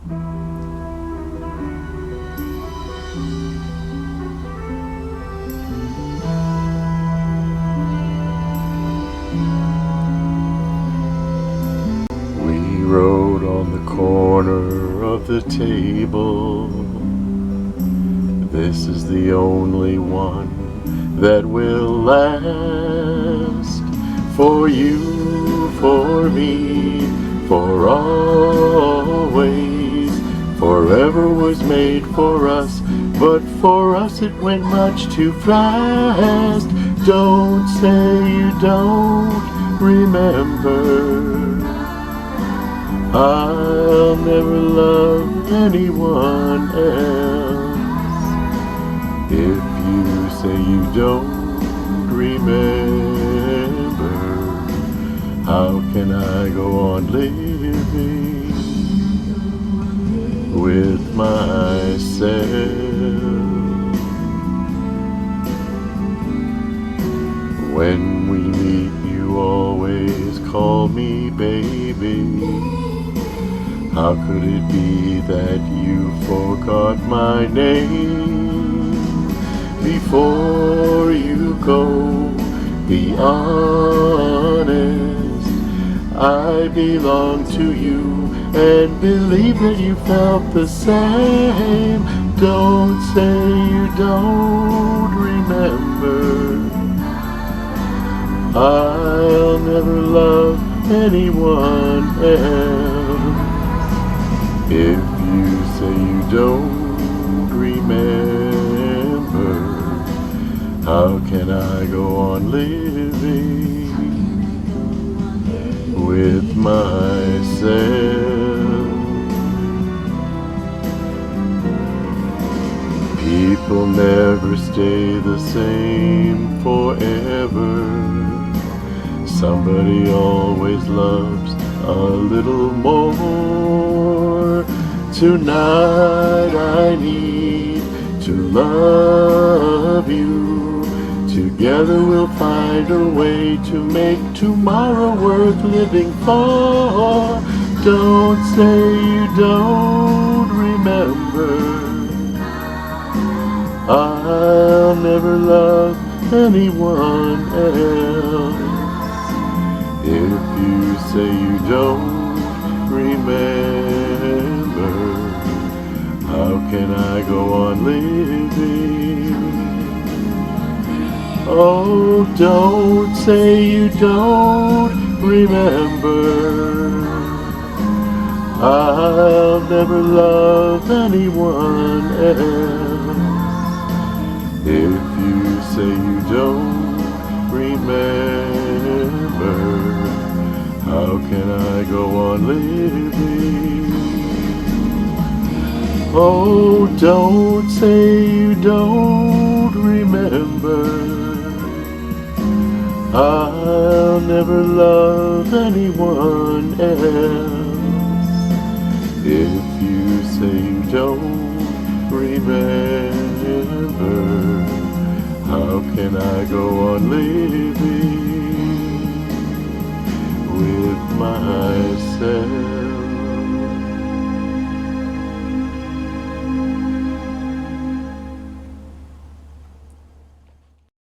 We wrote on the corner of the table, this is the only one that will last. For you, for me, for always. Forever was made for us, but for us it went much too fast. Don't say you don't remember. I'll never love anyone else. If you say you don't remember, how can I go on living with myself? When we meet, you always call me baby. How could it be that you forgot my name? Before you go, be honest. I belong to you and believe that you felt the same. Don't say you don't remember. I'll never love anyone else. If you say you don't remember, how can I go on living with myself? People never stay the same forever. Somebody always loves a little more. Tonight I need to love you. Together we'll find a way to make tomorrow worth living for. Don't say you don't remember. I'll never love anyone else. If you say you don't remember, how can I go on living? Oh, don't say you don't remember. I'll never love anyone else. If you say you don't remember, how can I go on living? Oh, don't say you don't remember. I'll never love anyone else. If you say you don't remember, how can I go on living